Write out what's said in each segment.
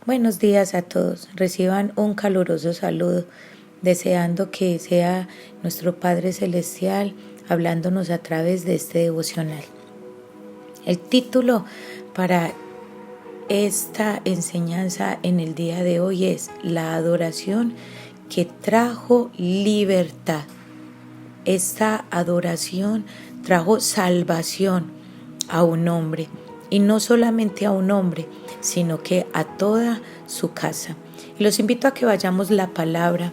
Buenos días a todos. Reciban un caluroso saludo, deseando que sea nuestro Padre Celestial hablándonos a través de este devocional. El título para esta enseñanza en el día de hoy es La adoración que trajo libertad. Esta adoración trajo salvación a un hombre, y no solamente a un hombre, sino que a toda su casa. Y los invito a que vayamos a la palabra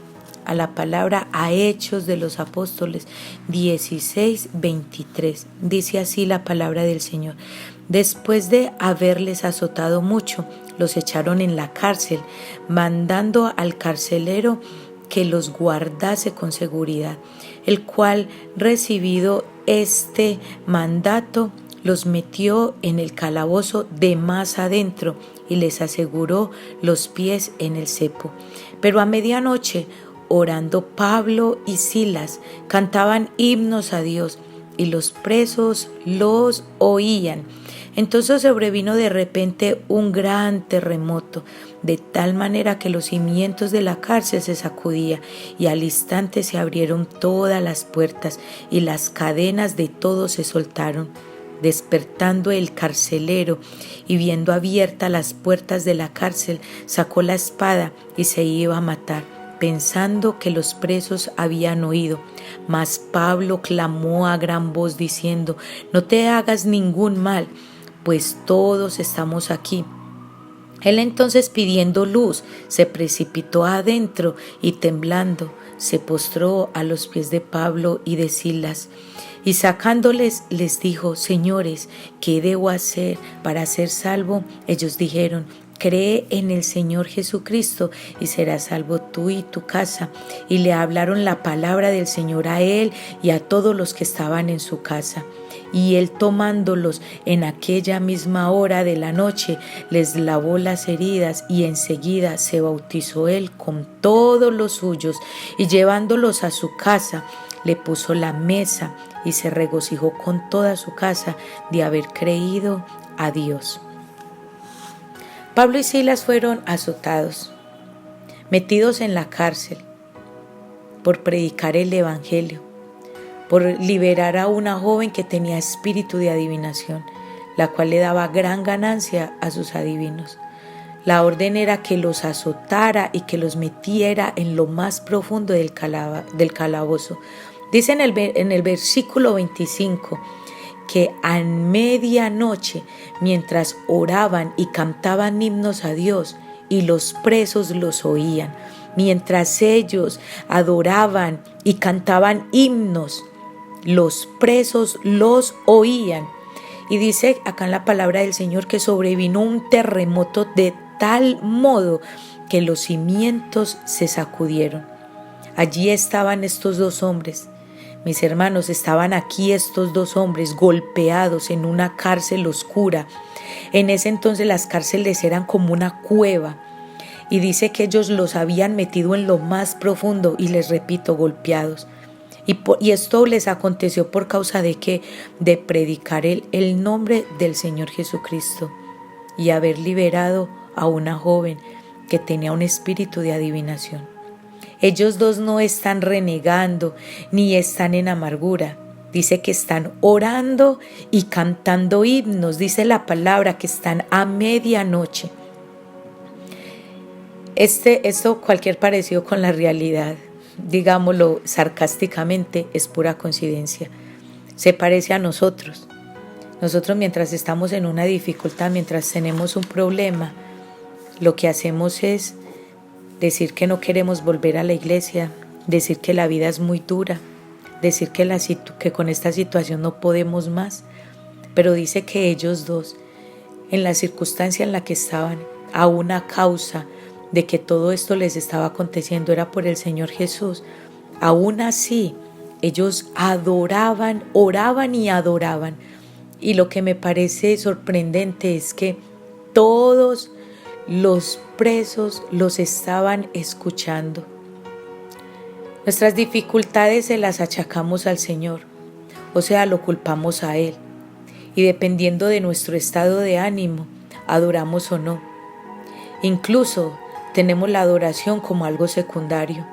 a Hechos de los Apóstoles 16:23. Dice así la palabra del Señor: después de haberles azotado mucho, los echaron en la cárcel, mandando al carcelero que los guardase con seguridad, el cual, recibido este mandato, los metió en el calabozo de más adentro y les aseguró los pies en el cepo. Pero a medianoche, orando Pablo y Silas, cantaban himnos a Dios, y los presos los oían. Entonces sobrevino de repente un gran terremoto, de tal manera que los cimientos de la cárcel se sacudían, y al instante se abrieron todas las puertas, y las cadenas de todos se soltaron. Despertando el carcelero y viendo abiertas las puertas de la cárcel, sacó la espada y se iba a matar, pensando que los presos habían oído. Mas Pablo clamó a gran voz diciendo: no te hagas ningún mal, pues todos estamos aquí. Él entonces, pidiendo luz, se precipitó adentro y temblando se postró a los pies de Pablo y de Silas, y sacándoles les dijo: señores, ¿qué debo hacer para ser salvo? Ellos dijeron: cree en el Señor Jesucristo y serás salvo tú y tu casa. Y le hablaron la palabra del Señor a él y a todos los que estaban en su casa. Y él, tomándolos en aquella misma hora de la noche, les lavó las heridas, y enseguida se bautizó él con todos los suyos, y llevándolos a su casa, le puso la mesa y se regocijó con toda su casa de haber creído a Dios. Pablo y Silas fueron azotados, metidos en la cárcel por predicar el evangelio, por liberar a una joven que tenía espíritu de adivinación, la cual le daba gran ganancia a sus adivinos. La orden era que los azotara y que los metiera en lo más profundo del calabozo. Dice en el versículo 25 que a medianoche, mientras oraban y cantaban himnos a Dios, y los presos los oían, mientras ellos adoraban y cantaban himnos, los presos los oían. Y dice acá en la palabra del Señor que sobrevino un terremoto de tal modo que los cimientos se sacudieron. Allí estaban estos dos hombres. Mis hermanos, estaban aquí estos dos hombres golpeados en una cárcel oscura. En ese entonces las cárceles eran como una cueva. Y dice que ellos los habían metido en lo más profundo, y les repito, golpeados. Y esto les aconteció por causa de que de predicar el nombre del Señor Jesucristo y haber liberado a una joven que tenía un espíritu de adivinación. Ellos dos no están renegando ni están en amargura. Dice que están orando y cantando himnos. Dice la palabra que están a medianoche. Esto cualquier parecido con la realidad, digámoslo sarcásticamente, es pura coincidencia. Se parece a nosotros. Nosotros, mientras estamos en una dificultad, mientras tenemos un problema, lo que hacemos es decir que no queremos volver a la iglesia, decir que la vida es muy dura, decir que con esta situación no podemos más. Pero dice que ellos dos, en la circunstancia en la que estaban, a una causa de que todo esto les estaba aconteciendo era por el Señor Jesús, aún así ellos adoraban, oraban y adoraban. Y lo que me parece sorprendente es que todos los presos los estaban escuchando. Nuestras dificultades se las achacamos al Señor, o sea, lo culpamos a Él. Y dependiendo de nuestro estado de ánimo, adoramos o no. Incluso tenemos la adoración como algo secundario.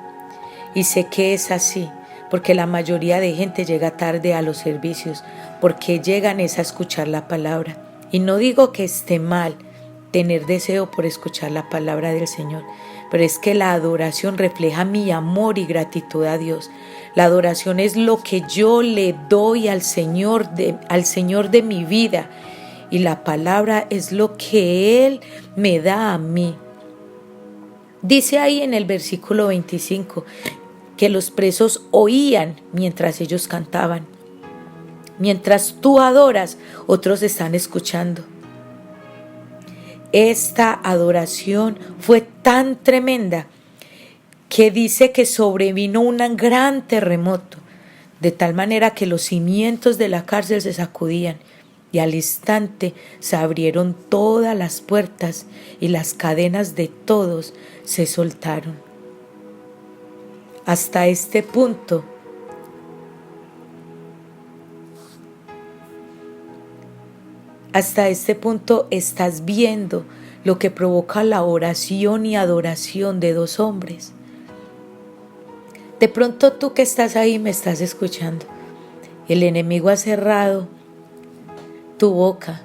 Y sé que es así, porque la mayoría de gente llega tarde a los servicios, porque llegan es a escuchar la palabra. Y no digo que esté mal tener deseo por escuchar la palabra del Señor, pero es que la adoración refleja mi amor y gratitud a Dios. La adoración es lo que yo le doy al Señor de mi vida, y la palabra es lo que Él me da a mí. Dice ahí en el versículo 25 que los presos oían mientras ellos cantaban. Mientras tú adoras, otros están escuchando. Esta adoración fue tan tremenda que dice que sobrevino un gran terremoto, de tal manera que los cimientos de la cárcel se sacudían, y al instante se abrieron todas las puertas y las cadenas de todos se soltaron. Hasta este punto, estás viendo lo que provoca la oración y adoración de dos hombres. De pronto tú que estás ahí me estás escuchando. El enemigo ha cerrado tu boca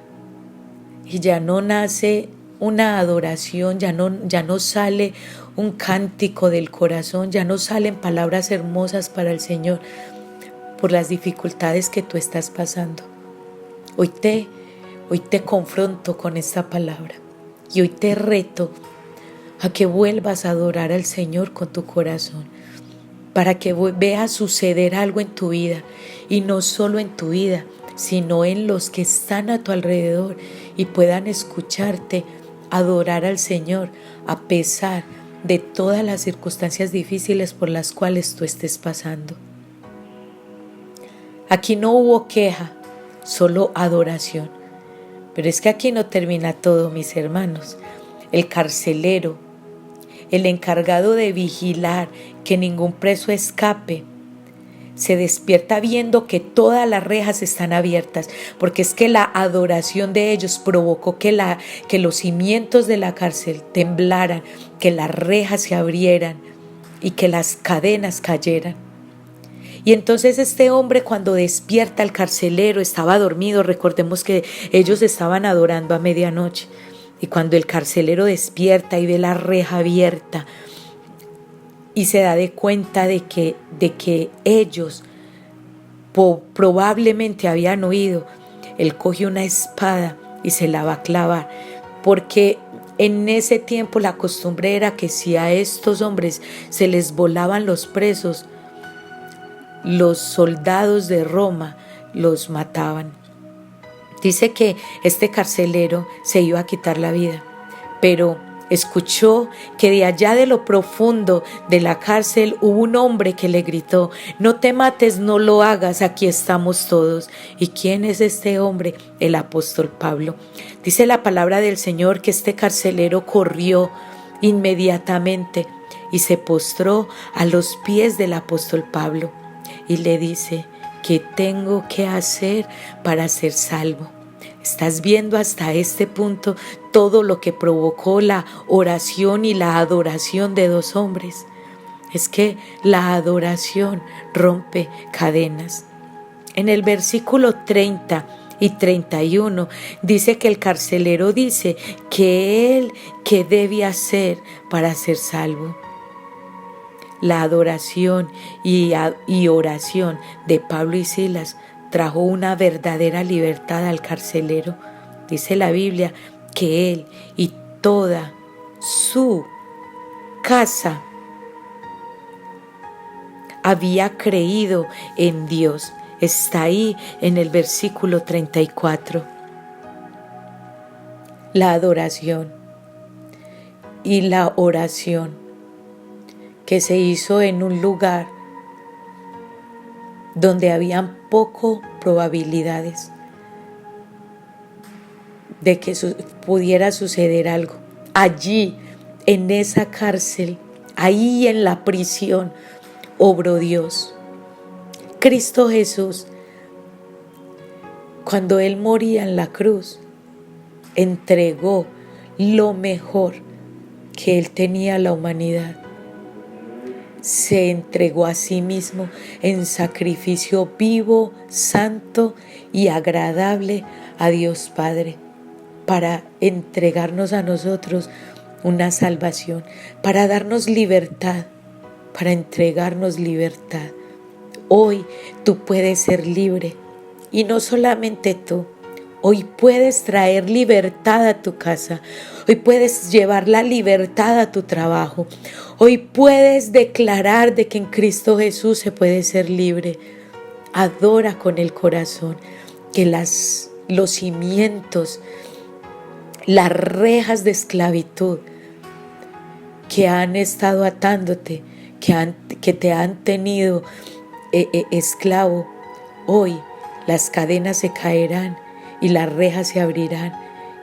y ya no nace una adoración, ya no sale un cántico del corazón, ya no salen palabras hermosas para el Señor por las dificultades que tú estás pasando. Hoy te confronto con esta palabra y hoy te reto a que vuelvas a adorar al Señor con tu corazón, para que veas suceder algo en tu vida, y no solo en tu vida, sino en los que están a tu alrededor, y puedan escucharte adorar al Señor a pesar de todas las circunstancias difíciles por las cuales tú estés pasando. Aquí no hubo queja, solo adoración. Pero es que aquí no termina todo, mis hermanos. El carcelero, el encargado de vigilar que ningún preso escape, se despierta viendo que todas las rejas están abiertas, porque es que la adoración de ellos provocó que los cimientos de la cárcel temblaran, que las rejas se abrieran y que las cadenas cayeran. Y entonces este hombre, cuando despierta al carcelero, estaba dormido. Recordemos que ellos estaban adorando a medianoche. Y cuando el carcelero despierta y ve la reja abierta y se da de cuenta de que ellos probablemente habían oído, él coge una espada y se la va a clavar, porque en ese tiempo la costumbre era que si a estos hombres se les volaban los presos, los soldados de Roma los mataban. Dice que este carcelero se iba a quitar la vida, pero escuchó que de allá de lo profundo de la cárcel hubo un hombre que le gritó: no te mates, no lo hagas, aquí estamos todos. ¿Y quién es este hombre? El apóstol Pablo. Dice la palabra del Señor que este carcelero corrió inmediatamente y se postró a los pies del apóstol Pablo y le dice: ¿qué tengo que hacer para ser salvo? ¿Estás viendo hasta este punto todo lo que provocó la oración y la adoración de dos hombres? Es que la adoración rompe cadenas. En el versículo 30 y 31 dice que el carcelero dice que él, ¿qué debe hacer para ser salvo? La adoración y oración de Pablo y Silas trajo una verdadera libertad al carcelero. Dice la Biblia que él y toda su casa había creído en Dios. Está ahí en el versículo 34. La adoración y la oración que se hizo en un lugar donde habían poco probabilidades de que pudiera suceder algo. Allí, en esa cárcel, ahí en la prisión, obró Dios. Cristo Jesús, cuando Él moría en la cruz, entregó lo mejor que Él tenía a la humanidad, se entregó a sí mismo en sacrificio vivo, santo y agradable a Dios Padre, para entregarnos a nosotros una salvación, para darnos libertad, para entregarnos libertad. Hoy tú puedes ser libre, y no solamente tú. Hoy puedes traer libertad a tu casa. Hoy puedes llevar la libertad a tu trabajo. Hoy puedes declarar de que en Cristo Jesús se puede ser libre. Adora con el corazón que los cimientos, las rejas de esclavitud que han estado atándote, que te han tenido esclavo, hoy las cadenas se caerán y las rejas se abrirán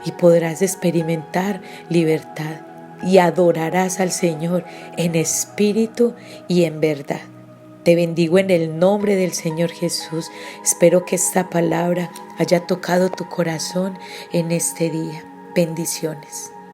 y podrás experimentar libertad y adorarás al Señor en espíritu y en verdad. Te bendigo en el nombre del Señor Jesús. Espero que esta palabra haya tocado tu corazón en este día. Bendiciones.